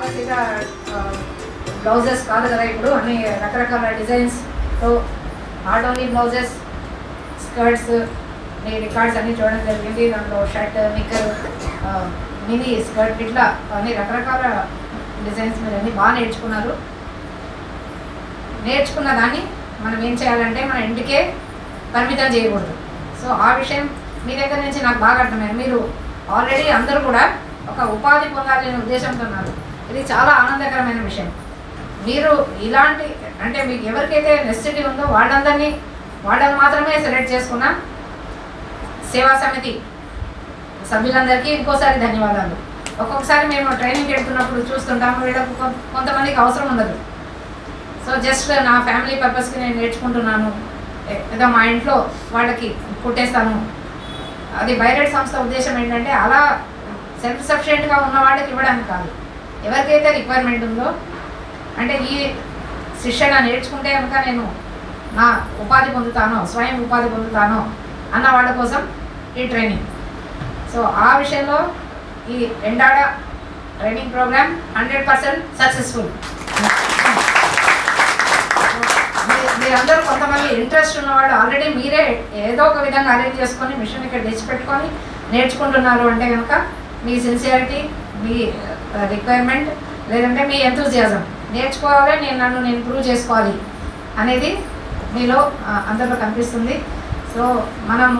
సాదాసీదా blouses కాదు కదా, ఇప్పుడు అన్ని రకరకాల డిజైన్స్తో not only blouses, skirts, me records అన్నీ చూడడం జరిగింది. దాంట్లో షర్ట్, నిక్కర్, మినీ స్కర్ట్, ఇట్లా అన్ని రకరకాల డిజైన్స్ మీరు అన్నీ బాగా నేర్చుకున్నారు. నేర్చుకున్న దాన్ని మనం ఏం చేయాలంటే మన ఇంటికే పరిమితం చేయకూడదు. సో ఆ విషయం మీ దగ్గర నుంచి నాకు బాగా అర్థమైంది. మీరు ఆల్రెడీ అందరూ కూడా ఒక ఉపాధి పొందాలనే ఉద్దేశంతో ఉన్నారు. ఇది చాలా ఆనందకరమైన విషయం. మీరు ఇలాంటి అంటే మీకు ఎవరికైతే నెసెసిటీ ఉందో వాళ్ళని మాత్రమే సెలెక్ట్ చేసుకున్న సేవా సమితి సభ్యులందరికీ ఇంకోసారి ధన్యవాదాలు. ఒక్కొక్కసారి మేము ట్రైనింగ్కి వెళ్తున్నప్పుడు చూస్తుంటాము, వీళ్ళకు కొంతమందికి అవసరం ఉండదు. సో జస్ట్ నా ఫ్యామిలీ పర్పస్కి నేను నేర్చుకుంటున్నాను, ఏదో మా ఇంట్లో వాళ్ళకి కుట్టేస్తాను. అది బైరెడ్ సంస్థ ఉద్దేశం ఏంటంటే అలా సెల్ఫ్ సఫిషియెంట్గా ఉన్న వాళ్ళకి ఇవ్వడానికి కాదు. ఎవరికైతే రిక్వైర్మెంట్ ఉందో అంటే ఈ శిక్షణ నేర్చుకుంటే కనుక నేను నా ఉపాధి పొందుతానో, స్వయం ఉపాధి పొందుతానో అన్న వాళ్ళ కోసం ఈ ట్రైనింగ్. సో ఆ విషయంలో ఈ ఎండాడ ట్రైనింగ్ ప్రోగ్రామ్ 100% సక్సెస్ఫుల్. మీరందరూ కొంతమంది ఇంట్రెస్ట్ ఉన్నవాళ్ళు ఆల్రెడీ మీరే ఏదో ఒక విధంగా అరేంజ్ చేసుకొని మిషన్ ఇక్కడ తెచ్చిపెట్టుకొని నేర్చుకుంటున్నారు అంటే కనుక మీ సిన్సియారిటీ, మీ రిక్వైర్మెంట్, లేదంటే మీ ఎంతూజియాజం, నేర్చుకోవాలి, నేను ప్రూవ్ చేసుకోవాలి అనేది మీలో అందరిలో కనిపిస్తుంది. సో మనం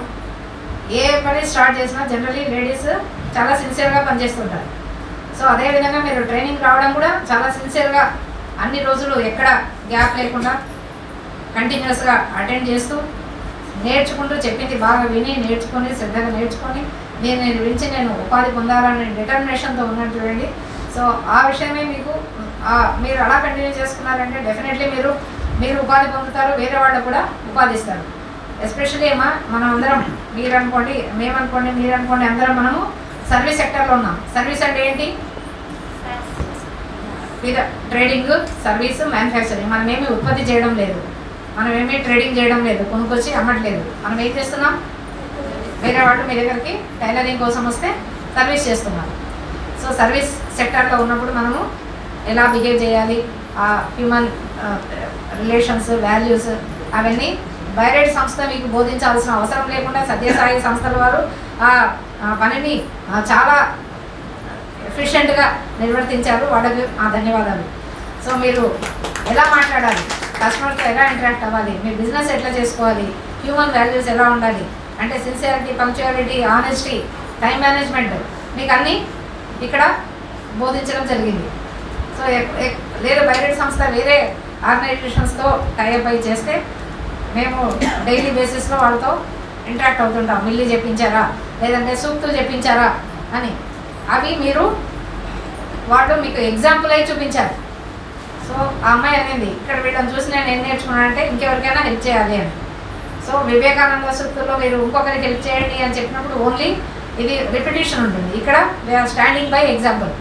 ఏ పని స్టార్ట్ చేసినా జనరలీ లేడీస్ చాలా సిన్సియర్గా పనిచేస్తుంటారు. సో అదేవిధంగా మీరు ట్రైనింగ్ రావడం కూడా చాలా సిన్సియర్గా అన్ని రోజులు ఎక్కడ గ్యాప్ లేకుండా కంటిన్యూస్గా అటెండ్ చేస్తూ నేర్చుకుంటూ చెప్పింది బాగా విని నేర్చుకొని శ్రద్ధగా నేర్చుకొని నేను ఉపాధి పొందాలనే డిటర్మినేషన్తో ఉన్నట్టు చూడండి. సో ఆ విషయమే మీరు అలా కంటిన్యూ చేసుకున్నారంటే డెఫినెట్లీ మీరు ఉపాధి పొందుతారు, వేరే వాళ్ళు కూడా ఉపాధి ఇస్తారు. ఎస్పెషల్లీ మనం అందరం మీరు అనుకోండి, మేమనుకోండి, మీరు అనుకోండి, అందరం మనము సర్వీస్ సెక్టర్లో ఉన్నాం. సర్వీస్ అంటే ఏంటి? Trading, service, manufacturing. మనమేమి ఉత్పత్తి చేయడం లేదు, మనమేమి ట్రేడింగ్ చేయడం లేదు, కొనుక్కొచ్చి అమ్మట్లేదు. మనం ఏం చేస్తున్నాం? వేరే వాళ్ళు మీ దగ్గరికి టైలరింగ్ కోసం వస్తే సర్వీస్ చేస్తున్నాం. సో సర్వీస్ సెక్టార్లో ఉన్నప్పుడు మనము ఎలా బిహేవ్ చేయాలి, ఆ హ్యూమన్ రిలేషన్స్, వాల్యూస్ అవన్నీ బైరెడ్ సంస్థ మీకు బోధించాల్సిన అవసరం లేకుండా సత్యసాయి సంస్థల వారు ఆ పనిని చాలా ఎఫిషియెంట్గా నిర్వర్తించారు. వాళ్ళకి ధన్యవాదాలు. సో మీరు ఎలా మాట్లాడాలి, కస్టమర్తో ఎలా ఇంటరాక్ట్ అవ్వాలి, మీ బిజినెస్ ఎట్లా చేసుకోవాలి, హ్యూమన్ వాల్యూస్ ఎలా ఉండాలి అంటే sincerity, punctuality, honesty, time management, మీకు అన్నీ ఇక్కడ బోధించడం జరిగింది. సో లేదు బైరెడ్ సంస్థ వేరే ఆర్గనైజేషన్స్తో టైఅప్ అయి చేస్తే మేము డైలీ బేసిస్లో వాళ్ళతో ఇంటరాక్ట్ అవుతుంటాం. మిల్లి చెప్పించారా, లేదంటే సూక్తులు చెప్పించారా అని. అవి వాళ్ళు మీకు ఎగ్జాంపుల్ అయి చూపించారు. సో ఆ అమ్మాయి అనేది ఇక్కడ వీళ్ళని చూసి నేను ఏం నేర్చుకున్నానంటే ఇంకెవరికైనా హెల్ప్ చేయాలి అని. సో వివేకానంద సూక్తుల్లో మీరు ఇంకొకరికి హెల్ప్ చేయండి అని చెప్పినప్పుడు ఓన్లీ ఇది రిపిటేషన్ ఉంటుంది. ఇక్కడ they are standing by example.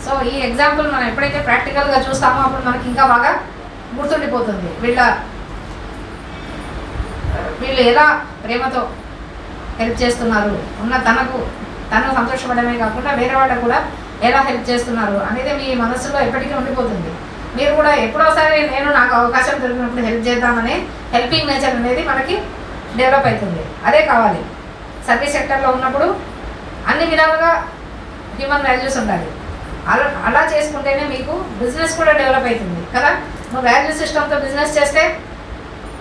So ఈ ఎగ్జాంపుల్ మనం ఎప్పుడైతే ప్రాక్టికల్గా చూస్తామో అప్పుడు మనకి ఇంకా బాగా గుర్తుండిపోతుంది. వీళ్ళు ఎలా ప్రేమతో హెల్ప్ చేస్తున్నారు, తను సంతోషపడమే కాకుండా వేరే వాళ్ళకు కూడా ఎలా హెల్ప్ చేస్తున్నారు అనేది మీ మనసులో ఎప్పటికీ ఉండిపోతుంది. మీరు కూడా ఎప్పుడోసారి నాకు అవకాశం దొరికినప్పుడు హెల్ప్ చేద్దామనే హెల్పింగ్ నేచర్ అనేది మనకి డెవలప్ అవుతుంది. అదే కావాలి. సర్వీస్ సెక్టర్లో ఉన్నప్పుడు అన్ని విధాలుగా హ్యూమన్ వాల్యూస్ ఉండాలి. అలా చేసుకుంటేనే మీకు బిజినెస్ కూడా డెవలప్ అవుతుంది కదా. నువ్వు వాల్యూ సిస్టమ్తో బిజినెస్ చేస్తే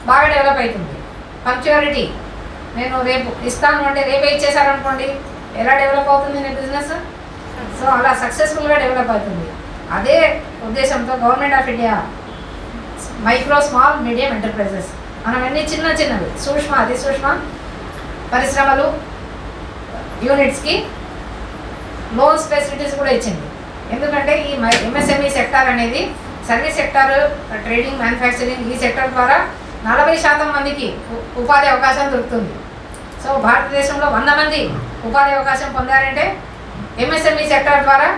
బాగా డెవలప్ అవుతుంది. పంక్చువాలిటీ, నేను రేపు ఇస్తాను అంటే రేపే ఇచ్చేసారనుకోండి, ఎలా డెవలప్ అవుతుంది నీ బిజినెస్? సో అలా సక్సెస్ఫుల్గా డెవలప్ అవుతుంది. అదే ఉద్దేశంతో government of India micro, small, medium enterprises మనం అన్ని చిన్నవి సూక్ష్మ, అతి సూక్ష్మ పరిశ్రమలు యూనిట్స్కి లోన్స్ ఫెసిలిటీస్ కూడా ఇచ్చింది. ఎందుకంటే ఈ ఎంఎస్ఎంఈ సెక్టార్ అనేది సర్వీస్ సెక్టార్, ట్రేడింగ్, మ్యానుఫ్యాక్చరింగ్ ఈ సెక్టార్ ద్వారా 40% మందికి ఉపాధి అవకాశం దొరుకుతుంది. సో భారతదేశంలో 100 మంది ఉపాధి అవకాశం పొందారంటే ఎంఎస్ఎంఈ సెక్టార్ ద్వారా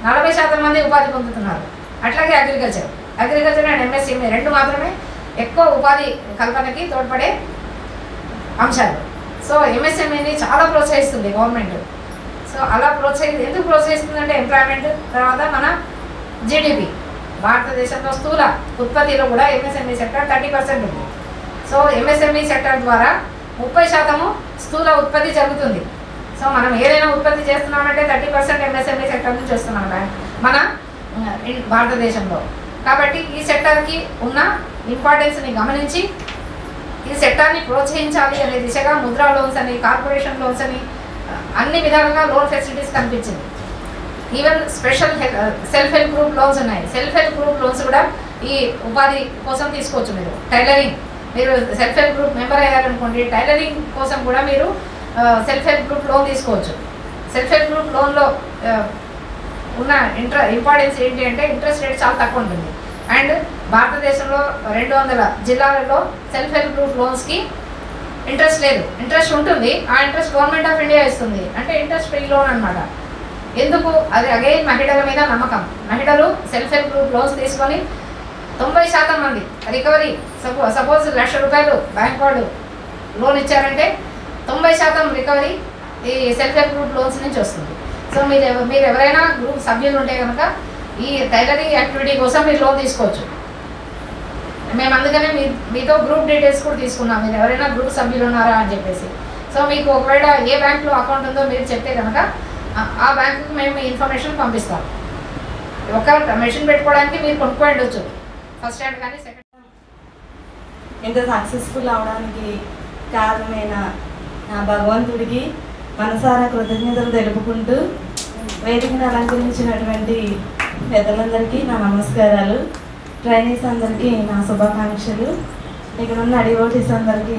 40% మంది ఉపాధి పొందుతున్నారు. అట్లాగే అగ్రికల్చర్ అండ్ ఎంఎస్ఎంఈ రెండు మాత్రమే ఎక్కువ ఉపాధి కల్పనకి తోడ్పడే అంశాలు. సో ఎంఎస్ఎంఈని చాలా ప్రోత్సహిస్తుంది గవర్నమెంట్. సో అలా ఎందుకు ప్రోత్సహిస్తుందంటే ఎంప్లాయ్మెంట్, తర్వాత మన జీడిపి. భారతదేశంలో స్థూల ఉత్పత్తిలో కూడా ఎంఎస్ఎంఈ సెక్టర్ 30% ఉంది. సో ఎంఎస్ఎంఈ సెక్టర్ ద్వారా 30% స్థూల ఉత్పత్తి జరుగుతుంది. సో మనం ఏదైనా ఉత్పత్తి చేస్తున్నామంటే 30% ఎంఎస్ఎంఈ సెక్టర్ నుంచి వస్తున్నాం మన భారతదేశంలో. కాబట్టి ఈ సెక్టర్కి ఉన్న ఇంపార్టెన్స్ని గమనించి ఈ సెక్టార్ని ప్రోత్సహించాలి అనే దిశగా ముద్రా లోన్స్ అని, కార్పొరేషన్ లోన్స్ అని అన్ని విధాలుగా లోన్ ఫెసిలిటీస్ కనిపించింది. Even special self help group loans ఉన్నాయి. సెల్ఫ్ హెల్ప్ గ్రూప్ లోన్స్ కూడా ఈ ఉపాధి కోసం తీసుకోవచ్చు. మీరు టైలరింగ్, మీరు సెల్ఫ్ హెల్ప్ గ్రూప్ మెంబర్ అయ్యారనుకోండి, టైలరింగ్ కోసం కూడా మీరు సెల్ఫ్ హెల్ప్ గ్రూప్ లోన్ తీసుకోవచ్చు. సెల్ఫ్ హెల్ప్ గ్రూప్ లోన్లో ఉన్న ఇంపార్టెన్స్ ఏంటి అంటే ఇంట్రెస్ట్ రేట్ చాలా తక్కువ ఉంటుంది. అండ్ భారతదేశంలో 200 జిల్లాలలో సెల్ఫ్ హెల్ప్ గ్రూప్ లోన్స్కి ఇంట్రెస్ట్ లేదు. ఇంట్రెస్ట్ ఉంటుంది, ఆ ఇంట్రెస్ట్ గవర్నమెంట్ ఆఫ్ ఇండియా ఇస్తుంది. అంటే ఇంట్రెస్ట్ ఫ్రీ లోన్ అనమాట. ఎందుకు? అది అగైన్ మహిళల మీద నమ్మకం. మహిళలు సెల్ఫ్ హెల్ప్ గ్రూప్ లోన్స్ తీసుకొని 90% మంది రికవరీ. సపోజ్ ₹1,00,000 బ్యాంక్ వాళ్ళు లోన్ ఇచ్చారంటే 90% రికవరీ ఈ సెల్ఫ్ హెల్ప్ గ్రూప్ లోన్స్ నుంచి వస్తుంది. సో మీరు ఎవరైనా గ్రూప్ సభ్యులు ఉంటే కనుక ఈ టైలరింగ్ యాక్టివిటీ కోసం మీరు లోన్ తీసుకోవచ్చు. మేము అందుకనే మీతో గ్రూప్ డీటెయిల్స్ కూడా తీసుకున్నాం, మీరు ఎవరైనా గ్రూప్ సభ్యులు ఉన్నారా అని చెప్పేసి. సో మీకు ఒకవేళ ఏ బ్యాంక్లో అకౌంట్ ఉందో మీరు చెప్తే కనుక ఆ బ్యాంకుకి మేము ఇన్ఫర్మేషన్ పంపిస్తాం. ఒక మెషిన్ పెట్టుకోవడానికి మీరు కొనుక్కోవచ్చు ఫస్ట్ హ్యాండ్ కానీ సెకండ్. ఇంత సక్సెస్ఫుల్ అవడానికి కారణమైన నా భగవంతుడికి మనసారా కృతజ్ఞతలు తెలుపుకుంటూ వేదికను అలంకరించినటువంటి పెద్దలందరికీ నా నమస్కారాలు. ట్రైనీస్ అందరికీ నా శుభాకాంక్షలు. ఇక్కడ ఉన్న డివోటీస్ అందరికీ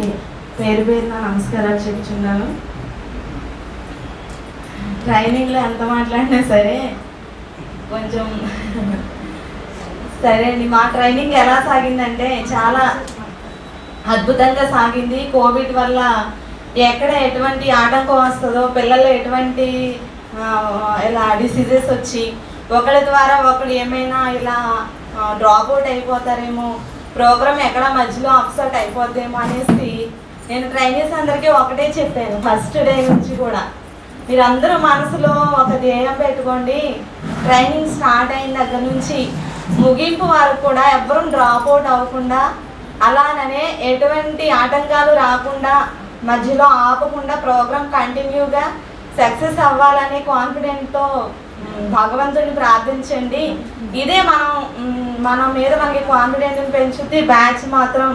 పేరు పేరు నా నమస్కారాలు చెప్పుచున్నాను. ట్రైనింగ్లో ఎంత మాట్లాడినా సరే కొంచెం సరే అండి. మా ట్రైనింగ్ ఎలా సాగిందంటే చాలా అద్భుతంగా సాగింది. కోవిడ్ వల్ల ఎక్కడ ఎటువంటి ఆటంకం వస్తుందో, పిల్లలు ఎటువంటి ఇలా డిసీజెస్ వచ్చి ఒకరి ద్వారా ఒకరు ఏమైనా ఇలా డ్రాప్ అవుట్ అయిపోతారేమో, ప్రోగ్రామ్ ఎక్కడ మధ్యలో అప్సెట్ అయిపోద్దేమో అనేసి నేను ట్రైనీస్ అందరికీ ఒకటే చెప్పాను. ఫస్ట్ డే నుంచి కూడా మీరందరూ మనసులో ఒక ధ్యేయం పెట్టుకోండి. ట్రైనింగ్ స్టార్ట్ అయిన దగ్గర నుంచి ముగింపు వరకు కూడా ఎవ్వరూ డ్రాప్ అవుట్ అవ్వకుండా, అలానే ఎటువంటి ఆటంకాలు రాకుండా, మధ్యలో ఆపకుండా ప్రోగ్రామ్ కంటిన్యూగా సక్సెస్ అవ్వాలనే కాన్ఫిడెంట్తో భగవంతుడిని ప్రార్థించండి. ఇదే మన మీద మనకి కాన్ఫిడెంట్ని పెంచుద్ది. బ్యాచ్ మాత్రం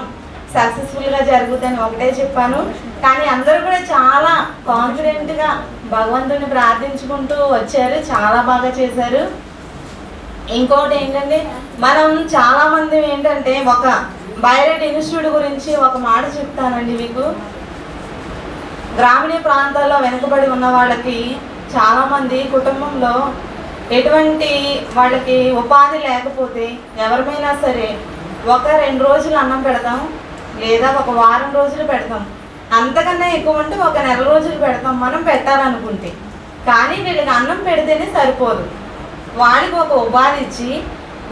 సక్సెస్ఫుల్గా జరుగుతుందని ఒకటే చెప్పాను. కానీ అందరూ కూడా చాలా కాన్ఫిడెంట్గా భగవంతుడిని ప్రార్థించుకుంటూ వచ్చారు, చాలా బాగా చేశారు. ఇంకోటి ఏంటంటే మనం చాలామంది ఏంటంటే ఒక బైరెడ్ ఇన్స్టిట్యూట్ గురించి ఒక మాట చెప్తానండి మీకు. గ్రామీణ ప్రాంతాల్లో వెనుకబడి ఉన్న వాళ్ళకి చాలామంది కుటుంబంలో ఎటువంటి వాళ్ళకి ఉపాధి లేకపోతే ఎవరిమైనా సరే 1-2 రోజులు అన్నం పెడతాం, లేదా 1 వారం రోజులు పెడతాం. అంతకన్నా ఎక్కువ ఉంటే 1 నెల రోజులు పెడతాం మనం పెట్టాలనుకుంటే. కానీ వీళ్ళకి అన్నం పెడితేనే సరిపోదు. వాడికి ఒక ఉపాధి ఇచ్చి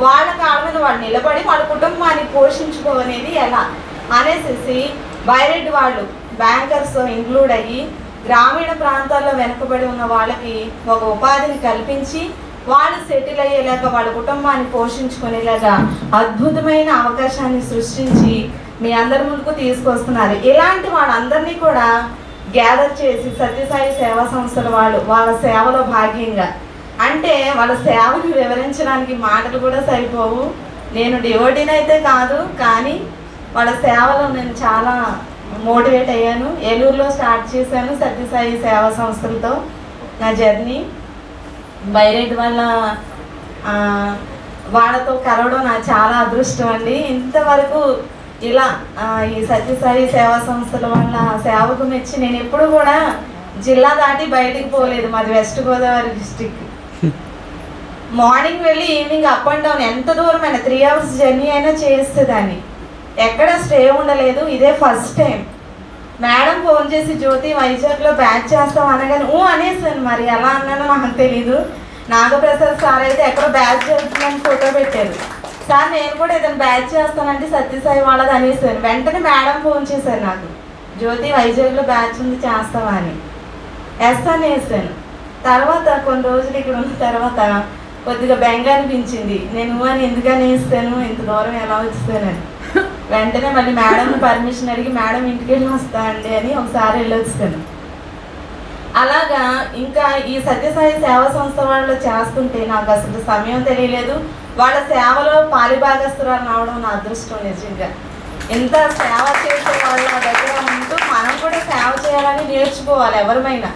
వాళ్ళ కాళ్ళ మీద వాళ్ళు నిలబడి వాళ్ళ కుటుంబాన్ని పోషించుకోనేది ఎలా అనేసి బైరెడ్ వాళ్ళు బ్యాంకర్స్ ఇంక్లూడ్ అయ్యి గ్రామీణ ప్రాంతాల్లో వెనుకబడి ఉన్న వాళ్ళకి ఒక ఉపాధిని కల్పించి వాళ్ళు సెటిల్ అయ్యేలాగా వాళ్ళ కుటుంబాన్ని పోషించుకునేలాగా అద్భుతమైన అవకాశాన్ని సృష్టించి మీ అందరి ముందుకు తీసుకొస్తున్నారు. ఇలాంటి వాళ్ళందరినీ కూడా గ్యాదర్ చేసి సత్యసాయి సేవా సంస్థల వాళ్ళు వాళ్ళ సేవలో భాగ్యంగా, అంటే వాళ్ళ సేవను వివరించడానికి మాటలు కూడా సరిపోవు. నేను డివోటీని అయితే కాదు, కానీ వాళ్ళ సేవలో నేను చాలా మోటివేట్ అయ్యాను. ఏలూరులో స్టార్ట్ చేశాను సత్యసాయి సేవా సంస్థలతో నా జర్నీ. బైరెడ్ వాళ్ళతో కలవడం నాకు చాలా అదృష్టం అండి. ఇంతవరకు ఇలా ఈ సత్యసాయి సేవా సంస్థల వల్ల సేవకు మెచ్చి నేను ఎప్పుడు కూడా జిల్లా దాటి బయటికి పోలేదు. మాది వెస్ట్ గోదావరి డిస్టిక్. మార్నింగ్ వెళ్ళి ఈవినింగ్ అప్ అండ్ డౌన్, ఎంత దూరమైనా 3 hours జర్నీ అయినా చేసేదాన్ని. ఎక్కడ స్టే ఉండలేదు. ఇదే ఫస్ట్ టైం మేడం ఫోన్ చేసి జ్యోతి వైజాగ్లో బ్యాచ్ చేస్తాం అనగానే అనేసాను. మరి ఎలా అన్నానో నాకు తెలీదు. నాగప్రసాద్ సార్ అయితే ఎక్కడో బ్యాచ్ చేస్తున్నాను ఫోటో పెట్టారు. సార్ నేను కూడా ఏదైనా బ్యాచ్ చేస్తానంటే సత్యసాయి వాళ్ళది అనేసాను. వెంటనే మేడం ఫోన్ చేశారు నాకు, జ్యోతి వైజాగ్లో బ్యాచ్ ఉంది చేస్తావా అని. వేస్తాను వేసాను. తర్వాత కొన్ని రోజులు ఇక్కడ ఉన్న తర్వాత కొద్దిగా బెంగ అనిపించింది. నేను అని ఎందుకని ఇస్తాను, ఇంత దూరం ఎలా వచ్చానని. వెంటనే మళ్ళీ మేడం పర్మిషన్ అడిగి మేడం ఇంటికి వెళ్ళి వస్తా అండి అని ఒకసారి వెళ్ళొచ్చాను. అలాగా ఇంకా ఈ సత్యసాయి సేవా సంస్థ వాళ్ళు చేస్తుంటే నాకు అసలు సమయం తెలియలేదు. వాళ్ళ సేవలో పాలిభాగస్తురాలు అవడం నా అదృష్టం. నిజంగా ఎంత సేవ చేసే వాళ్ళ దగ్గర ఉంటూ మనం కూడా సేవ చేయాలని నేర్చుకోవాలి. ఎవరిమైనా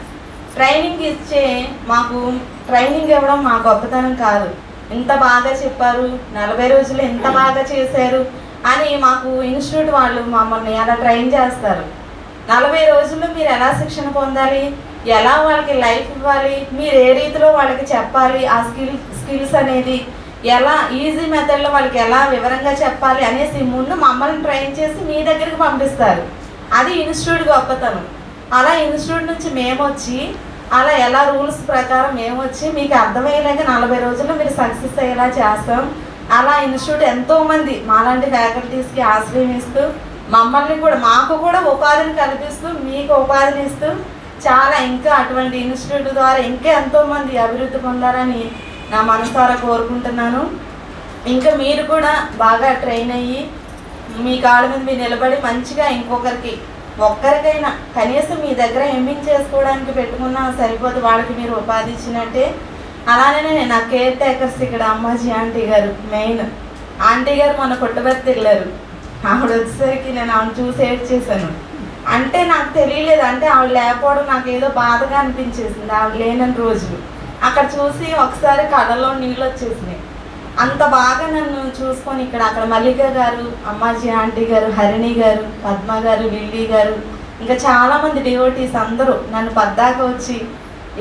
ట్రైనింగ్ ఇచ్చే మాకు ట్రైనింగ్ ఇవ్వడం మా గొప్పతనం కాదు. ఇంత బాగా చెప్పారు, 40 రోజులు ఎంత బాగా చేశారు అని మాకు ఇన్స్టిట్యూట్ వాళ్ళు మమ్మల్ని అలా ట్రైన్ చేస్తారు. 40 రోజుల్లో మీరు ఎలా శిక్షణ పొందాలి, ఎలా వాళ్ళకి లైఫ్ ఇవ్వాలి, మీరు ఏ రీతిలో వాళ్ళకి చెప్పాలి, ఆ స్కిల్స్ అనేది ఎలా ఈజీ మెథడ్లో వాళ్ళకి ఎలా వివరంగా చెప్పాలి అనేసి ముందు మమ్మల్ని ట్రైన్ చేసి మీ దగ్గరికి పంపిస్తారు. అది ఇన్స్టిట్యూట్ గొప్పతనం. అలా ఇన్స్టిట్యూట్ నుంచి మేము వచ్చి అలా ఎలా రూల్స్ ప్రకారం మేము వచ్చి మీకు అర్థమయ్యేలాగా 40 రోజుల్లో మీరు సక్సెస్ అయ్యేలా చేస్తాం. అలా ఇన్స్టిట్యూట్ ఎంతోమంది మాలాంటి ఫ్యాకల్టీస్కి ఆశ్రయం ఇస్తూ మమ్మల్ని కూడా మాకు కూడా ఉపాధిని కల్పిస్తూ మీకు ఉపాధిని ఇస్తూ చాలా ఇంకా అటువంటి ఇన్స్టిట్యూట్ ద్వారా ఇంకా ఎంతోమంది అభివృద్ధి పొందాలని నా మనసారా కోరుకుంటున్నాను. ఇంకా మీరు కూడా బాగా ట్రైన్ అయ్యి మీ కాళ్ళ మీద మీరు నిలబడి మంచిగా ఇంకొకరికి ఒక్కరికైనా కనీసం మీ దగ్గర ఎంబింగ్ చేసుకోవడానికి పెట్టుకున్నా సరిపోదు, వాళ్ళకి మీరు ఉపాధి ఇచ్చినట్టే. అలానే నా కేర్ టేకర్స్ ఇక్కడ అమ్మాజీ ఆంటీ గారు, మెయిన్ ఆంటీ గారు మన పుట్టబర్తి వెళ్ళారు. ఆవిడ వచ్చేసరికి నేను ఆవిడ చూసి ఏడ్ చేశాను. అంటే నాకు తెలియలేదు, అంటే ఆవిడ లేకపోవడం నాకు ఏదో బాధగా అనిపించేసింది. ఆవిడ లేనని రోజులు అక్కడ చూసి ఒకసారి కళ్ళలో నీళ్ళు వచ్చేసినాయి. అంత బాగా నన్ను చూసుకొని అక్కడ మల్లిక గారు, అమ్మాజీ ఆంటీ గారు, హరిణి గారు, పద్మ గారు, లిల్లీ గారు, ఇంకా చాలామంది డివోటీస్ అందరూ నన్ను పద్దాక వచ్చి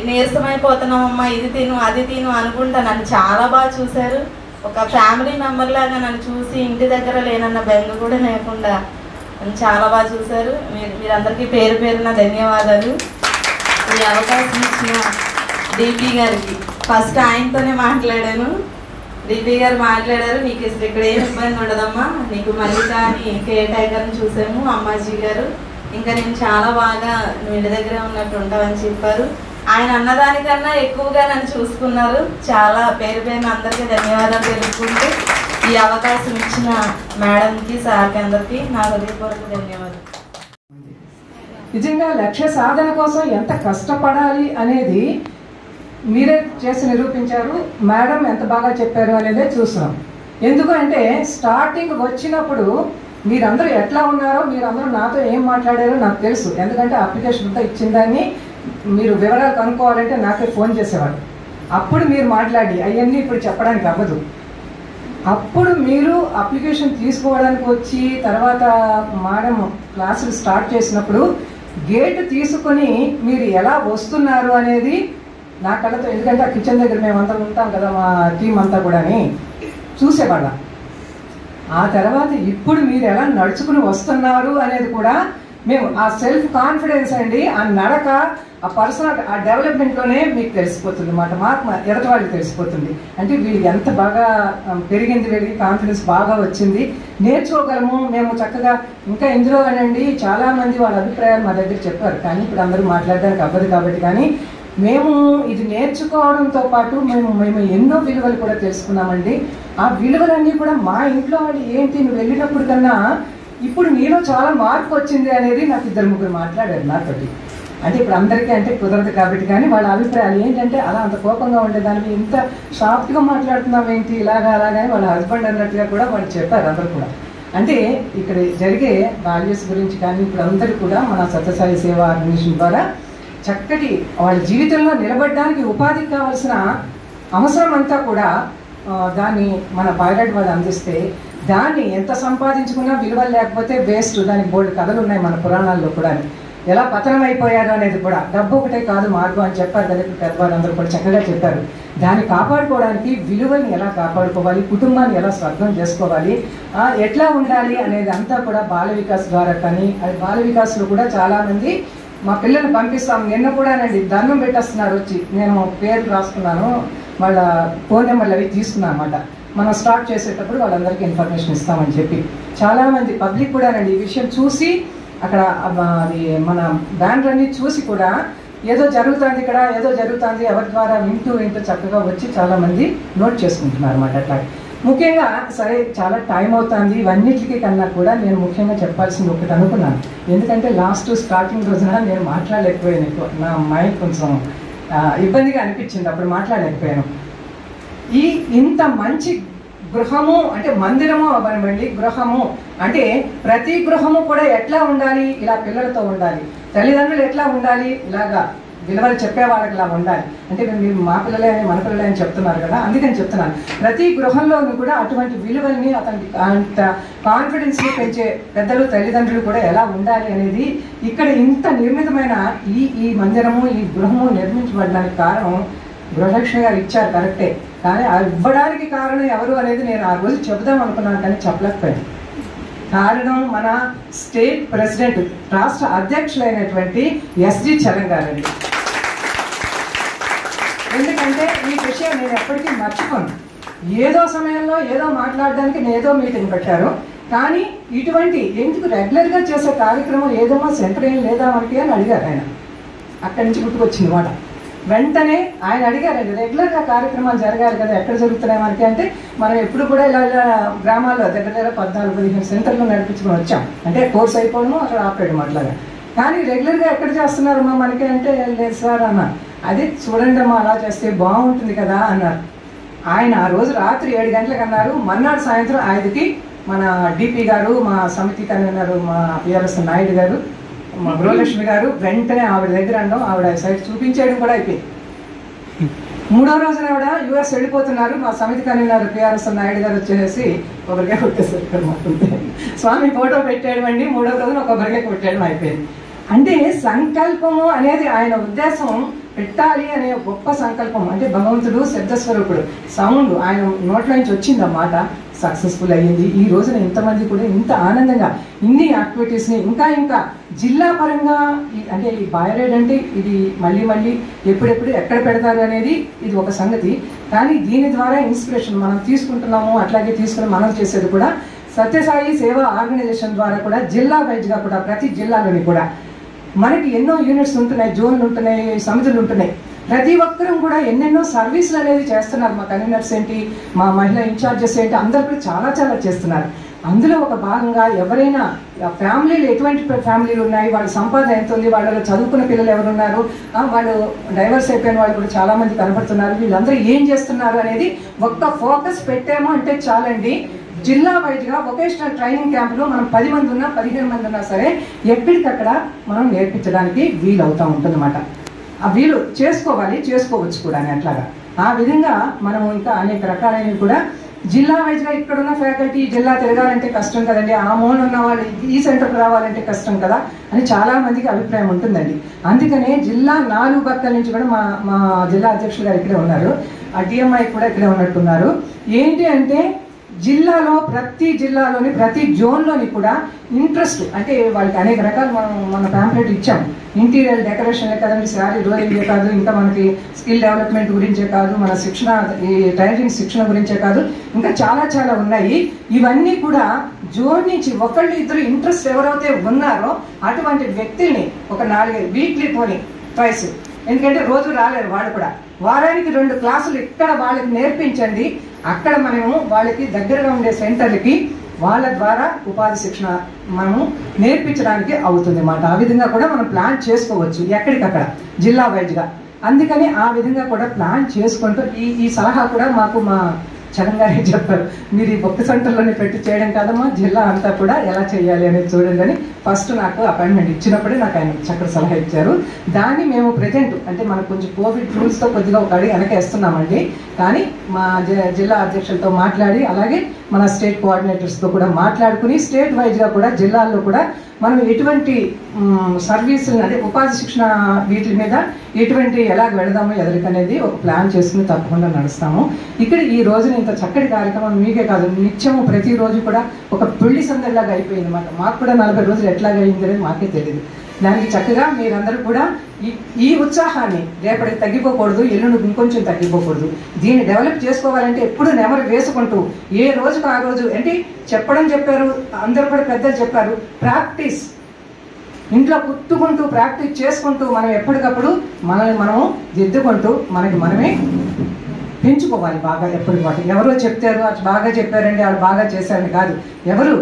నీరసమైపోతున్నామమ్మా, ఇది తిను అది తిను అనుకుంటా నన్ను చాలా బాగా చూశారు. ఒక ఫ్యామిలీ మెంబర్ లాగా నన్ను చూసి ఇంటి దగ్గర లేనన్న బెంగ కూడా లేకుండా నన్ను చాలా బాగా చూశారు. మీరందరికీ పేరు పేరున ధన్యవాదాలు. ఈ అవకాశం ఇచ్చిన డిపి గారికి ఫస్ట్ ఆయనతోనే మాట్లాడాను. డిపి గారు మాట్లాడారు, నీకు ఇక్కడ ఏం ఇబ్బంది ఉండదమ్మా, నీకు మల్లిక అని కేర్ టేకర్ని చూసాము అమ్మాజీ గారు, ఇంకా నేను చాలా బాగా నువ్వు ఇంటి దగ్గర ఉన్నట్టు ఉంటావని చెప్పారు. ఆయన అన్నదానికన్నా ఎక్కువగా నన్ను చూసుకున్నారు. చాలా పేరు పేరున అందరికీ ధన్యవాదాలు తెలుపుకుంటూ ఈ అవకాశం ఇచ్చిన మేడంకి, సార్కి అందరికీ నా హృదయపూర్వక ధన్యవాదాలు. నిజంగా లక్ష్య సాధన కోసం ఎంత కష్టపడాలి అనేది మీరే చేసి నిరూపించారు. మేడం ఎంత బాగా చెప్పారు అనేదే చూసాం. ఎందుకంటే స్టార్టింగ్ వచ్చినప్పుడు మీరందరూ ఎట్లా ఉన్నారో, మీరందరూ నాతో ఏం మాట్లాడారో నాకు తెలుసు. ఎందుకంటే అప్లికేషన్ అంతా ఇచ్చిందాన్ని మీరు వివరాలు కనుక్కోవాలంటే నాకే ఫోన్ చేసేవాడు. అప్పుడు మీరు మాట్లాడి అవన్నీ ఇప్పుడు చెప్పడానికి అవ్వదు. అప్పుడు మీరు అప్లికేషన్ తీసుకోవడానికి వచ్చి తర్వాత మేడం క్లాసులు స్టార్ట్ చేసినప్పుడు గేట్ తీసుకొని మీరు ఎలా వస్తున్నారు అనేది నా కళ్ళతో, ఎందుకంటే ఆ కిచెన్ దగ్గర మేమంతా ఉంటాం కదా, మా టీం అంతా కూడా చూసేవాళ్ళం. ఆ తర్వాత ఇప్పుడు మీరు ఎలా నడుచుకుని వస్తున్నారు అనేది కూడా మేము ఆ సెల్ఫ్ కాన్ఫిడెన్స్ అండి, ఆ నడక, ఆ పర్సనల్ ఆ డెవలప్మెంట్లోనే మీకు తెలిసిపోతుంది అన్నమాట. మాకు ఎదటి వాళ్ళకి తెలిసిపోతుంది. అంటే వీళ్ళు ఎంత బాగా పెరిగింది, వీళ్ళకి కాన్ఫిడెన్స్ బాగా వచ్చింది, నేర్చుకోగలము మేము చక్కగా. ఇంకా ఇందులో అనండి చాలామంది వాళ్ళ అభిప్రాయాలు మా దగ్గర చెప్పారు, కానీ ఇప్పుడు అందరూ మాట్లాడడానికి అవ్వదు కాబట్టి. కానీ మేము ఇది నేర్చుకోవడంతో పాటు మేము ఎన్నో విలువలు కూడా తెలుసుకున్నామండి. ఆ విలువలన్నీ కూడా మా ఇంట్లో వాళ్ళు ఏంటి, నువ్వు వెళ్ళినప్పుడు కన్నా ఇప్పుడు నీలో చాలా మార్పు వచ్చింది అనేది నాకు 2-3 మాట్లాడారు నాతోటి. అంటే ఇప్పుడు అందరికీ అంటే కుదరదు కాబట్టి, కానీ వాళ్ళ అభిప్రాయాలు ఏంటంటే అలా అంత కోపంగా ఉండేదాన్ని ఇంత సాఫ్ట్గా మాట్లాడుతున్నాం ఏంటి ఇలాగా అలాగని వాళ్ళ హస్బెండ్ అన్నట్టుగా కూడా వాళ్ళు చెప్పారు అందరూ కూడా. అంటే ఇక్కడ జరిగే వాల్యూస్ గురించి కానీ ఇప్పుడు అందరూ కూడా మన సత్యసాయి సేవా ఆర్గనైజేషన్ ద్వారా చక్కటి వాళ్ళ జీవితంలో నిలబడడానికి ఉపాధికి కావాల్సిన అవసరం అంతా కూడా దాన్ని మన పైలట్ వాళ్ళు అందిస్తే దాన్ని ఎంత సంపాదించుకున్నా విలువలు లేకపోతే వేస్ట్. దానికి బోల్డ్ కథలు ఉన్నాయి మన పురాణాల్లో కూడా, ఎలా పతనం అయిపోయారు అనేది కూడా. డబ్బు ఒకటే కాదు మార్గం అని చెప్పారు కదా పెద్దవాళ్ళందరూ కూడా చక్కగా చెప్పారు. దాన్ని కాపాడుకోవడానికి విలువల్ని ఎలా కాపాడుకోవాలి, కుటుంబాన్ని ఎలా స్వర్గం చేసుకోవాలి, ఎట్లా ఉండాలి అనేది అంతా కూడా బాల వికాస్ ద్వారా. కానీ అది బాల వికాస్లో కూడా చాలామంది మా పిల్లల్ని పంపిస్తాం. నిన్న కూడానండి దండం పెట్టేస్తున్నారు వచ్చి, నేను పేరు రాసుకున్నాను, వాళ్ళ ఫోన్ నెంబర్లు అవి తీసుకున్నాను అనమాట. మనం స్టార్ట్ చేసేటప్పుడు వాళ్ళందరికీ ఇన్ఫర్మేషన్ ఇస్తామని చెప్పి చాలామంది పబ్లిక్ కూడానండి ఈ విషయం చూసి అక్కడ అది మన బ్యానర్ అన్ని చూసి కూడా ఏదో జరుగుతుంది ఇక్కడ, ఏదో జరుగుతుంది ఎవరి ద్వారా వింటూ చక్కగా వచ్చి చాలామంది నోట్ చేసుకుంటున్నారు అన్నమాట. అట్లా ముఖ్యంగా సరే చాలా టైం అవుతుంది, ఇవన్నిటికీ కన్నా కూడా నేను ముఖ్యంగా చెప్పాల్సింది ఒకటి అనుకున్నాను. ఎందుకంటే స్టార్టింగ్ రోజున నేను మాట్లాడలేకపోయాను, నా మైండ్ కొంచెం ఇబ్బందిగా అనిపించింది, అప్పుడు మాట్లాడలేకపోయాను. ఇంత మంచి గృహము అంటే మందిరము అవ్వనివ్వండి, గృహము అంటే ప్రతి గృహము కూడా ఎట్లా ఉండాలి, ఇలా పిల్లలతో ఉండాలి, తల్లిదండ్రులు ఎట్లా ఉండాలి, ఇలాగా విలువలు చెప్పే వాళ్ళకి ఇలా ఉండాలి. అంటే మీరు మా పిల్లలే అని మన పిల్లలే అని చెప్తున్నారు కదా, అందుకని చెప్తున్నాను. ప్రతి గృహంలోనూ కూడా అటువంటి విలువల్ని అతనికి అంత కాన్ఫిడెన్స్ని పెంచే పెద్దలు తల్లిదండ్రులు కూడా ఎలా ఉండాలి అనేది ఇక్కడ ఇంత నిర్మితమైన ఈ మందిరము, ఈ గృహము నిర్మించబడడానికి కారణం గృహలక్ష్మి గారు ఇచ్చారు, కరెక్టే. కానీ ఇవ్వడానికి కారణం ఎవరు అనేది నేను ఆ రోజు చెబుదాం అనుకున్నాను, కానీ చెప్పలేకపోయాను. కారణం మన స్టేట్ ప్రెసిడెంట్, రాష్ట్ర అధ్యక్షులైనటువంటి ఎస్జి చలం గారండి. ఎందుకంటే ఈ విషయం నేను ఎప్పటికీ మర్చిపోను. ఏదో సమయంలో ఏదో మాట్లాడడానికి ఏదో మీటింగ్ పెట్టారు, కానీ ఇటువంటి ఎందుకు రెగ్యులర్గా చేసే కార్యక్రమం ఏదమ్మా సెంటర్ ఏం లేదా మనకి అని అడిగారు ఆయన. అక్కడి నుంచి గుర్తుకొచ్చింది మాట. వెంటనే ఆయన అడిగారండి, రెగ్యులర్గా కార్యక్రమాలు జరగాలి కదా, ఎక్కడ జరుగుతున్నాయి మనకి అంటే, మనం ఎప్పుడు కూడా ఇలా గ్రామాల్లో దగ్గర 14-15 సెంటర్లు నడిపించుకొని వచ్చాం. అంటే కోర్స్ అయిపోవడము అక్కడ ఆపేయడం అట్లాగా. కానీ రెగ్యులర్గా ఎక్కడ చేస్తున్నారమ్మా మనకి అంటే, లేదు సార్ అన్న. అది చూడండి అమ్మా, అలా చేస్తే బాగుంటుంది కదా అన్నారు. ఆయన ఆ రోజు రాత్రి 7 గంటలకు అన్నారు. మర్నాడు సాయంత్రం 5కి మన డిపి గారు, మా సమితి కన్వీనర్ మా పిఆర్ఎస్ నాయుడు గారు, మా గృహలక్ష్మి గారు వెంటనే ఆవిడ దగ్గర అనడం, ఆవిడ సైట్ చూపించేయడం కూడా అయిపోయింది. 3వ రోజున ఆవిడ యుఎస్ వెళ్ళిపోతున్నారు. మా సమితి కన్వీనర్ పిఆర్ఎస్ నాయుడు గారు వచ్చేసి కొబ్బరికాయ కొట్టేసారు ఇక్కడ మాకుంటే. స్వామి ఫోటో పెట్టేయడం అండి, 3వ రోజున కొబ్బరికాయ కొట్టేయడం అయిపోయింది. అంటే సంకల్పము అనేది ఆయన ఉద్దేశం పెట్టాలి అనే గొప్ప సంకల్పం. అంటే భగవంతుడు శబ్దస్వరూపుడు, సౌండ్ ఆయన నోట్ల నుంచి వచ్చిందన్నమాట, సక్సెస్ఫుల్ అయ్యింది. ఈ రోజున ఇంతమంది కూడా ఇంత ఆనందంగా ఇన్ని యాక్టివిటీస్ని ఇంకా జిల్లా పరంగా అంటే ఈ బాయరేడ్ అంటే ఇది మళ్ళీ ఎప్పుడెప్పుడు ఎక్కడ పెడతారు అనేది ఇది ఒక సంగతి. కానీ దీని ద్వారా ఇన్స్పిరేషన్ మనం తీసుకుంటున్నాము. అట్లాగే తీసుకుని మనం చేసేది కూడా సత్యసాయి సేవా ఆర్గనైజేషన్ ద్వారా కూడా జిల్లా వైజ్గా కూడా ప్రతి జిల్లాలోని కూడా మనకి ఎన్నో యూనిట్స్ ఉంటున్నాయి, జోన్లు ఉంటున్నాయి, సమితులు ఉంటున్నాయి. ప్రతి ఒక్కరూ కూడా ఎన్నెన్నో సర్వీసులు అనేది చేస్తున్నారు. మా కన్వీనర్స్ ఏంటి, మా మహిళా ఇన్ఛార్జెస్ ఏంటి, అందరు కూడా చాలా చేస్తున్నారు. అందులో ఒక భాగంగా ఎవరైనా ఫ్యామిలీలు ఎటువంటి ఫ్యామిలీలు ఉన్నాయి, వాళ్ళ సంపాదన ఎంత ఉంది, వాళ్ళలో చదువుకున్న పిల్లలు ఎవరున్నారు, వాళ్ళు డైవర్స్ అయిపోయిన వాళ్ళు కూడా చాలా మంది కనపడుతున్నారు, వీళ్ళందరూ ఏం చేస్తున్నారు అనేది ఒక్క ఫోకస్ పెట్టామో అంటే చాలండి. జిల్లా వైజ్గా వొకేషనల్ ట్రైనింగ్ క్యాంపులో మనం 10 మంది ఉన్నా 15 మంది ఉన్నా సరే ఎక్కడికక్కడ మనం నేర్పించడానికి వీలు అవుతూ ఉంటుందన్నమాట. ఆ వీలు చేసుకోవచ్చు కూడా అట్లాగా. ఆ విధంగా మనం ఇంకా అనేక రకాలైనవి కూడా జిల్లా వైజ్గా ఇక్కడున్న ఫ్యాకల్టీ జిల్లా తిరగాలంటే కష్టం కదండి, ఆ మూల ఉన్న వాళ్ళు ఈ సెంటర్కి రావాలంటే కష్టం కదా అని చాలా మందికి అభిప్రాయం ఉంటుందండి. అందుకనే జిల్లా 4 పక్కల నుంచి కూడా మా జిల్లా అధ్యక్షులు గారు ఇక్కడే ఉన్నారు, ఆ డిఎంఐ కూడా ఇక్కడే ఉన్నట్టున్నారు. ఏంటి అంటే జిల్లాలో ప్రతి జిల్లాలోని ప్రతి జోన్లోని కూడా ఇంట్రెస్ట్ అంటే వాళ్ళకి అనేక రకాలు మనం మన ప్యాంప్లెట్ ఇచ్చాం. ఇంటీరియర్ డెకరేషనే కదండి, శారీ రోలింగే కాదు, ఇంకా మనకి స్కిల్ డెవలప్మెంట్ గురించే కాదు, మన శిక్షణ ఈ టైలరింగ్ శిక్షణ గురించే కాదు, ఇంకా చాలా ఉన్నాయి. ఇవన్నీ కూడా జోన్ నుంచి 1-2 ఇంట్రెస్ట్ ఎవరైతే ఉన్నారో అటువంటి వ్యక్తుల్ని ఒక 4 వీక్లీ ట్వైస్, ఎందుకంటే రోజు రాలేరు వాళ్ళు కూడా, వారానికి 2 క్లాసులు ఇక్కడ వాళ్ళకి నేర్పించండి. అక్కడ మనము వాళ్ళకి దగ్గరగా ఉండే సెంటర్లకి వాళ్ళ ద్వారా ఉపాధి శిక్షణ మనము నేర్పించడానికి అవుతుంది అన్నమాట. ఆ విధంగా కూడా మనం ప్లాన్ చేసుకోవచ్చు ఎక్కడికక్కడ జిల్లా వైజ్గా. అందుకని ఆ విధంగా కూడా ప్లాన్ చేసుకుంటూ ఈ సలహా కూడా మాకు మా చరణ్ గారే చెప్పారు, మీరు ఈ బొక్క సెంటర్లోనే పెట్టి చేయడం కాదమ్మా, జిల్లా అంతా కూడా ఎలా చేయాలి అనేది చూడండి అని ఫస్ట్ నాకు అపాయింట్మెంట్ ఇచ్చినప్పుడే నాకు ఆయన చక్కటి సలహా ఇచ్చారు. దాన్ని మేము ప్రజెంట్ అంటే మనకు కొంచెం కోవిడ్ రూల్స్తో కొద్దిగా ఒక అడిగి వెనకేస్తున్నామండి. కానీ మా జిల్లా అధ్యక్షులతో మాట్లాడి అలాగే మన స్టేట్ కోఆర్డినేటర్స్తో కూడా మాట్లాడుకుని స్టేట్ వైజ్గా కూడా జిల్లాల్లో కూడా మనం ఎటువంటి సర్వీసులు అంటే ఉపాధి శిక్షణ వీటి మీద ఎటువంటి ఎలా వెళదామో ఎదరికనేది ఒక ప్లాన్ చేసుకుని తప్పకుండా నడుస్తాము. ఇక్కడ ఈ రోజున ఇంత చక్కటి కార్యక్రమం మీకే కాదు, నిత్యము ప్రతిరోజు కూడా ఒక పెళ్లి సందడిలాగా అయిపోయింది అన్నమాట. మాకు కూడా 40 రోజులు ఎట్లాగా అయింది అనేది మాకే తెలియదు. దానికి చక్కగా మీరందరూ కూడా ఈ ఉత్సాహాన్ని రేపటికి తగ్గిపోకూడదు, ఎల్లుండి ఇంకొంచెం తగ్గిపోకూడదు. దీన్ని డెవలప్ చేసుకోవాలంటే ఎప్పుడు నెమరు వేసుకుంటూ ఏ రోజుకు ఆ రోజు అంటే చెప్పారు, అందరూ కూడా పెద్దలు చెప్పారు, ఇంట్లో కుట్టుకుంటూ ప్రాక్టీస్ చేసుకుంటూ మనం ఎప్పటికప్పుడు మనల్ని మనము దిద్దుకుంటూ మనకి మనమే పెంచుకోవాలి బాగా. ఎప్పటికప్పుడు ఎవరో చెప్తారు అది బాగా చెప్పారండి వాళ్ళు బాగా చేశారని కాదు, ఎవరు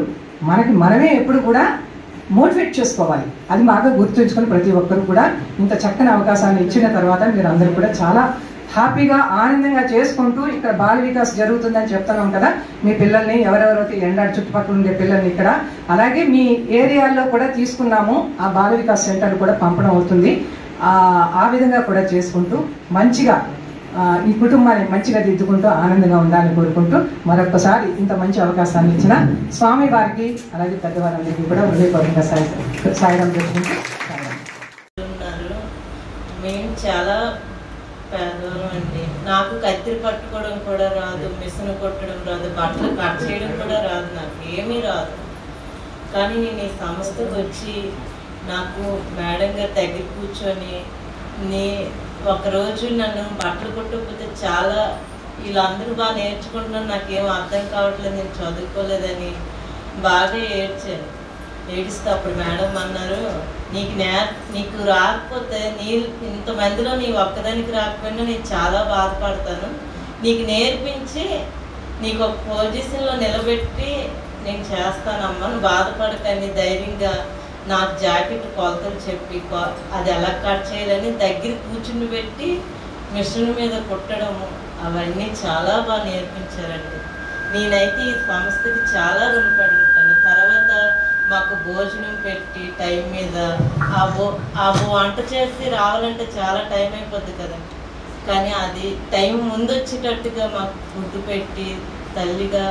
మనకి మనమే ఎప్పుడు కూడా మోటివేట్ చేసుకోవాలి. అది బాగా గుర్తుంచుకొని ప్రతి ఒక్కరు కూడా ఇంత చక్కని అవకాశాన్ని ఇచ్చిన తర్వాత మీరు అందరూ కూడా చాలా హ్యాపీగా ఆనందంగా చేసుకుంటూ ఇక్కడ బాల వికాస్ జరుగుతుందని చెప్తున్నాం కదా, మీ పిల్లల్ని ఎవరెవరైతే ఎండాడు చుట్టుపక్కల ఉండే పిల్లల్ని ఇక్కడ అలాగే మీ ఏరియాల్లో కూడా తీసుకున్నాము, ఆ బాల వికాస్ సెంటర్ కూడా పంపడం అవుతుంది. ఆ విధంగా కూడా చేసుకుంటూ మంచిగా ఈ కుటుంబాన్ని మంచిగా దిద్దుకుంటూ ఆనందంగా ఉండాలని కోరుకుంటూ మరొకసారి ఇంత మంచి అవకాశాన్ని ఇచ్చిన స్వామి వారికి అలాగే పెద్దవారందరికీ కూడా హృదయపూర్వకంగా సాయం చేసుకుంటూ మేము చాలా పేదవాళ్ళం అండి. నాకు కత్తిరి పట్టుకోవడం కూడా రాదు, మిషన్ కొట్టడం రాదు, బట్టలు కట్ చేయడం కూడా రాదు, నాకు ఏమీ రాదు. కానీ నేను ఈ సంస్థకు వచ్చి నాకు మేడం గారు దగ్గర కూర్చొని ఒకరోజు నన్ను బట్టలు కొట్టకపోతే చాలా వీళ్ళందరూ బాగా నేర్చుకుంటున్నారు, నాకేం అర్థం కావట్లేదు, నేను చదువుకోలేదని బాగా ఏడ్చాను. ఏడిస్తే అప్పుడు మేడం అన్నారు, నీకు రాకపోతే ఇంతమందిలో నీ ఒక్కదానికి రాకపోయినా నేను చాలా బాధపడతాను, నీకు నేర్పించి నీకు ఒక పొజిషన్లో నిలబెట్టి నేను చేస్తానమ్మా, నువ్వు బాధపడకని ధైర్యంగా నాకు జాకెట్ కొలతలు చెప్పి అది ఎలా కట్ చేయాలని దగ్గర కూర్చుని పెట్టి మిషన్ మీద కుట్టడము అవన్నీ చాలా బాగా నేర్పించారండి. నేనైతే ఈ సంస్థకి చాలా రుణపడి ఉంటాను. తర్వాత మాకు భోజనం పెట్టి టైం మీద ఆ వంట చేసి రావాలంటే చాలా టైం అయిపోద్ది కదండి, కానీ అది టైం ముందు వచ్చేటట్టుగా మాకు ఫుడ్ పెట్టి తల్లిగా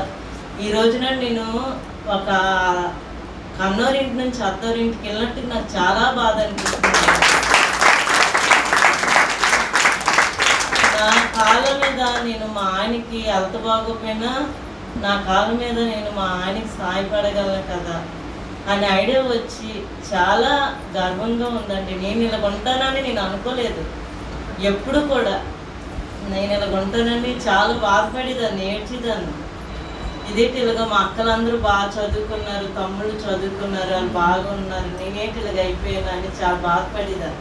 ఈ రోజున నేను ఒక కన్నోరింటి నుంచి అత్తోరింటికి వెళ్ళినట్టు నాకు చాలా బాధ అనిపిస్తుంది. నా కాళ్ళ మీద నేను మా ఆయనకి హెల్త్ బాగోపోయినా నా కాళ్ళ మీద నేను మా ఆయనకి సాయపడగలను కదా అనే ఐడియా వచ్చి చాలా గర్వంగా ఉందండి. నేను ఇలా ఉంటానని నేను అనుకోలేదు, ఎప్పుడు కూడా నేను ఇలా ఉంటానని చాలా బాధపడేదాన్ని, ఏడ్చేదాన్ని. ఇదేంటి ఇలాగ మా అక్కలందరూ బాగా చదువుకున్నారు, తమ్ముళ్ళు చదువుకున్నారు, వాళ్ళు బాగున్నారు, నేనేంటి ఇలాగ అయిపోయాను అని చాలా బాధపడేదాన్ని.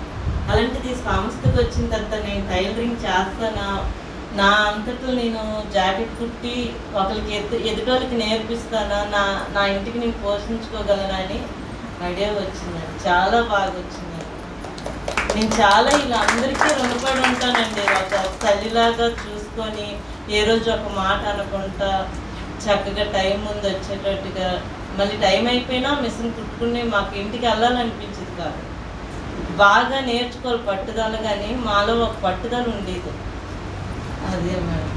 అలాంటిది సంస్థకు వచ్చిన తర్వాత నేను టైలరింగ్ చేస్తానా, నా అంతట్లో నేను జాకెట్ కుట్టి ఒకరికి ఎదుటోళ్ళకి నేర్పిస్తానా, నా ఇంటికి నేను పోషించుకోగలనా అని ఐడియా వచ్చిందండి. చాలా బాగా వచ్చిందండి. నేను చాలా ఇలా అందరికీ రుణపడి ఉంటానండి. ఒక తల్లిలాగా చూసుకొని ఏ రోజు ఒక మాట అనుకుంటా చక్కగా టైం ముందు వచ్చేటట్టుగా, మళ్ళీ టైం అయిపోయినా మిషన్ కుట్టుకుని మాకు ఇంటికి వెళ్ళాలనిపించింది కాదు, బాగా నేర్చుకోవాలి పట్టుదల, కానీ మాలో ఒక పట్టుదల ఉండేది. అదే మేడం.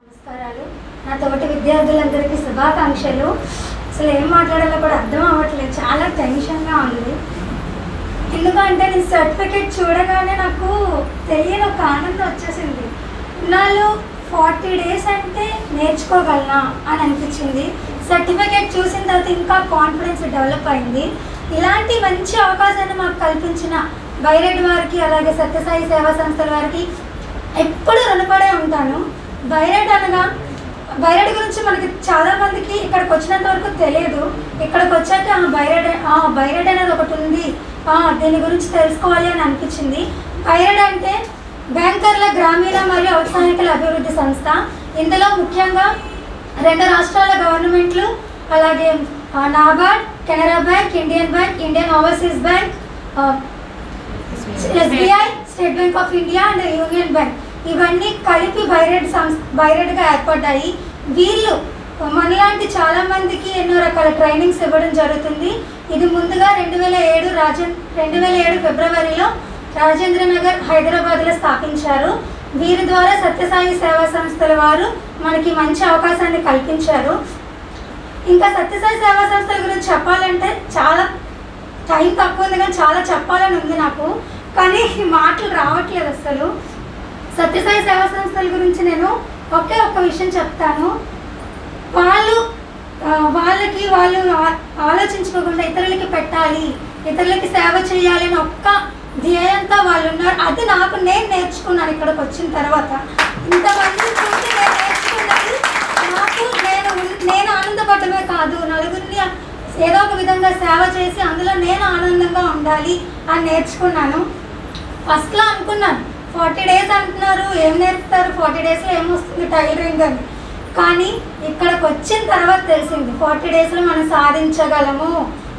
నమస్కారాలు. నా తోటి విద్యార్థులందరికీ శుభాకాంక్షలు. అసలు ఏం మాట్లాడాలో కూడా అర్థం అవ్వట్లేదు, చాలా టెన్షన్గా ఉంది. ఎందుకంటే నేను సర్టిఫికేట్ చూడగానే నాకు తెలియని ఒక ఆనందం వచ్చేసింది. ఇన్నాళ్ళు 40 days అంటే నేర్చుకోగలనా అని అనిపించింది. సర్టిఫికేట్ చూసిన తర్వాత ఇంకా కాన్ఫిడెన్స్ డెవలప్ అయింది. ఇలాంటి మంచి అవకాశాన్ని మాకు కల్పించిన బైరెడ్ వారికి అలాగే సత్యసాయి సేవా సంస్థల వారికి ఎప్పుడు రుణపడే ఉంటాను. బైరెడ్ గురించి మనకి చాలామందికి ఇక్కడికి వచ్చినంత వరకు తెలియదు. ఇక్కడికి వచ్చాక బైరెడ్ అనేది ఒకటి ఉంది, దీని గురించి తెలుసుకోవాలి అని అనిపించింది. బైరెడ్ అంటే బ్యాంకర్ల గ్రామీణ మరియు ఔత్సాహికుల అభివృద్ధి సంస్థ. ఇందులో ముఖ్యంగా 2 రాష్ట్రాల గవర్నమెంట్లు అలాగే NABARD, Canara bank, Indian bank, Indian overseas bank, SBI, state bank of India and union bank ఇవన్నీ కలిపి బైరెడ్గా ఏర్పడ్డాయి. వీళ్ళు మనలాంటి చాలామందికి ఎన్నో రకాల ట్రైనింగ్స్ ఇవ్వడం జరుగుతుంది. ఇది ముందుగా 2007 ఫిబ్రవరిలో రాజేంద్ర నగర్ హైదరాబాద్లో స్థాపించారు. వీరి ద్వారా సత్యసాయి సేవా సంస్థల వారు మనకి మంచి అవకాశాన్ని కల్పించారు. ఇంకా సత్యసాయి సేవా సంస్థల గురించి చెప్పాలంటే చాలా టైం తక్కువ ఉంది, కానీ చాలా చెప్పాలని ఉంది నాకు, కానీ మాటలు రావట్లేదు అసలు. సత్యసాయి సేవా సంస్థల గురించి నేను ఒకే ఒక్క విషయం చెప్తాను. వాళ్ళు ఆలోచించుకోకుండా ఇతరులకి పెట్టాలి, ఇతరులకి సేవ చేయాలి అని ఒక్క ధ్యేయంతో వాళ్ళు ఉన్నారు. అది నేను నేర్చుకున్నాను ఇక్కడికి వచ్చిన తర్వాత. ఇంతమంది చూసి నేను నేర్చుకున్నది నేను ఆనందపడమే కాదు, నలుగురిని ఏదో ఒక విధంగా సేవ చేసి అందులో నేను ఆనందంగా ఉండాలి అని నేర్చుకున్నాను. ఫస్ట్లో అనుకున్నాను 40 days అంటున్నారు, ఏం నేర్పుతారు 40 daysలో ఏమొస్తుంది టైలరింగ్ అని. కానీ ఇక్కడికి వచ్చిన తర్వాత తెలిసింది 40 daysలో మనం సాధించగలము,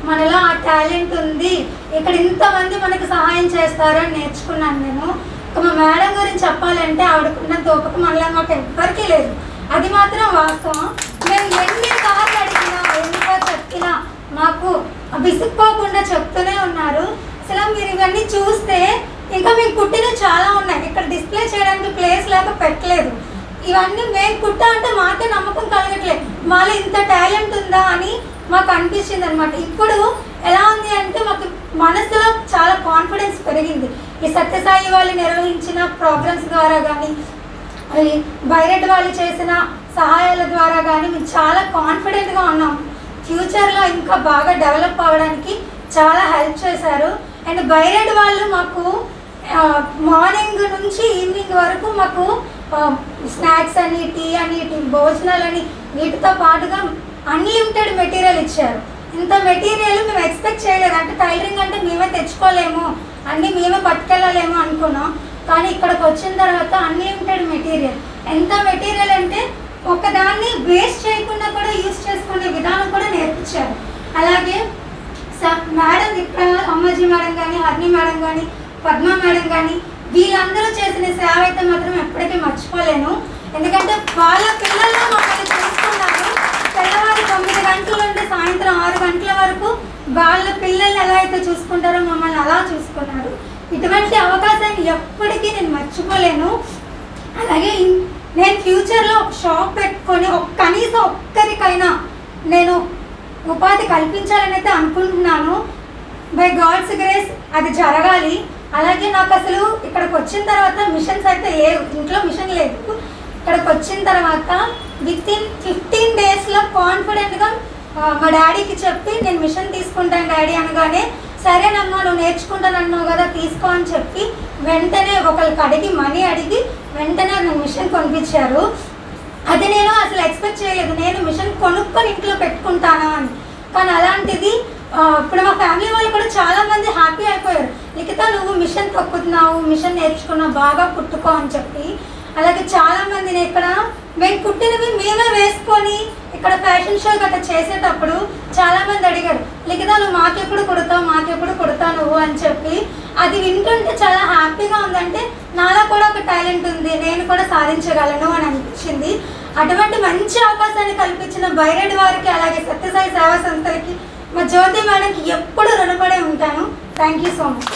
మనలో ఆ టాలెంట్ ఉంది, ఇక్కడ ఇంతమంది మనకు సహాయం చేస్తారు అని నేర్చుకున్నాను నేను. మా మేడం గురించి చెప్పాలంటే ఆవిడకున్నంత ఓపిక మనలో మాకు ఎవ్వరికీ లేదు, అది మాత్రం వాస్తవం. మేము ఎన్నిసార్లు అడిగినా ఎందుకో చెప్పినా మాకు విసుక్కోకుండా చెప్తూనే ఉన్నారు. అసలు మీరు ఇవన్నీ చూస్తే ఇంకా మేము కుట్టినవి చాలా ఉన్నాయి, ఇక్కడ డిస్ప్లే చేయడానికి ప్లేస్ లేక పెట్టలేదు. ఇవన్నీ మేము కుట్టా అంటే మాకే నమ్మకం కలగట్లేదు, మాలో ఇంత టాలెంట్ ఉందా అని మాకు అనిపించింది అనమాట. ఇప్పుడు ఎలా ఉంది అంటే మాకు మనసులో చాలా కాన్ఫిడెన్స్ పెరిగింది. ఈ సత్యసాయి వాళ్ళు నిర్వహించిన ప్రోగ్రామ్స్ ద్వారా కానీ, బైరెడ్ వాళ్ళు చేసిన సహాయాల ద్వారా కానీ మేము చాలా కాన్ఫిడెంట్గా ఉన్నాం. ఫ్యూచర్లో ఇంకా బాగా డెవలప్ అవ్వడానికి చాలా హెల్ప్ చేశారు. అండ్ బైరెడ్ వాళ్ళు మాకు మార్నింగ్ నుంచి ఈవినింగ్ వరకు మాకు స్నాక్స్ అని, టీ అని, భోజనాలని, వీటితో పాటుగా అన్లిమిటెడ్ మెటీరియల్ ఇచ్చారు. ఇంత మెటీరియల్ మేము ఎక్స్పెక్ట్ చేయలేదు. అంటే టైలరింగ్ అంటే మేమే తెచ్చుకోలేము, అన్నీ మేమే పట్టుకెళ్ళలేము అనుకున్నాం. కానీ ఇక్కడికి వచ్చిన తర్వాత అన్లిమిటెడ్ మెటీరియల్, ఎంత మెటీరియల్ అంటే ఒకదాన్ని వేస్ట్ చేయకుండా కూడా యూజ్ చేసుకునే విధానం కూడా నేర్పించారు. అలాగే మేడం ఇక్కడ అమ్మాజీ మేడం కానీ, హర్ని మేడం కానీ, పద్మ మేడం కానీ వీళ్ళందరూ చేసిన సేవ అయితే మాత్రం ఎప్పటికీ మర్చిపోలేను. ఎందుకంటే వాళ్ళ పిల్లలు మమ్మల్ని చూసుకున్నారు. తెల్లవారు 9 గంటల నుండి సాయంత్రం 6 గంటల వరకు వాళ్ళ పిల్లల్ని ఎలా అయితే చూసుకుంటారో మమ్మల్ని అలా చూసుకున్నారు. ఇటువంటి అవకాశాన్ని ఎప్పటికీ నేను మర్చిపోలేను. అలాగే నేను ఫ్యూచర్లో ఒక షాప్ పెట్టుకొని కనీసం ఒక్కరికైనా నేను ఉపాధి కల్పించాలని అయితే అనుకుంటున్నాను. బై గాడ్స్ గ్రేస్ అది జరగాలి. అలాగే నాకు అసలు ఇక్కడికి వచ్చిన తర్వాత మిషన్స్ అయితే లేవు, ఇంట్లో మిషన్ లేదు. ఇక్కడికి వచ్చిన తర్వాత వితిన్ 15 daysలో కాన్ఫిడెంట్గా మా డాడీకి చెప్పి నేను మిషన్ తీసుకుంటాను డాడీ అనగానే, సరేనమ్మా నువ్వు నేర్చుకుంటానన్నావు కదా తీసుకో అని చెప్పి వెంటనే ఒకరికి అడిగి మనీ అడిగి వెంటనే నాకు మిషన్ కొనిపించారు. అది నేను అసలు ఎక్స్పెక్ట్ చేయలేదు, నేను మిషన్ కొనుక్కొని ఇంట్లో పెట్టుకుంటానా అని. కానీ అలాంటిది ఇప్పుడు మా ఫ్యామిలీ వాళ్ళు కూడా చాలామంది హ్యాపీ అయిపోయారు, లిఖిత నువ్వు మిషన్ తొక్కుతున్నావు, మిషన్ నేర్చుకున్నావు, బాగా కుట్టుకో అని చెప్పి. అలాగే చాలామందిని ఇక్కడ మేము కుట్టినవి మేమే వేసుకొని ఇక్కడ ఫ్యాషన్ షో గట్రా చేసేటప్పుడు చాలామంది అడిగారు, లిఖిత నువ్వు మాకెప్పుడు కుడతావు నువ్వు అని చెప్పి. అది వింటుంటే చాలా హ్యాపీగా ఉందంటే నాలో కూడా ఒక టాలెంట్ ఉంది, నేను కూడా సాధించగలను అని అనిపించింది. అటువంటి మంచి అవకాశాన్ని కల్పించిన బైరెడ్ వారికి, అలాగే సత్యసాయి సేవా సంస్థలకి, మా జ్యోతి మేడంకి ఎప్పుడు రుణపడే ఉంటాను. Thank you so much.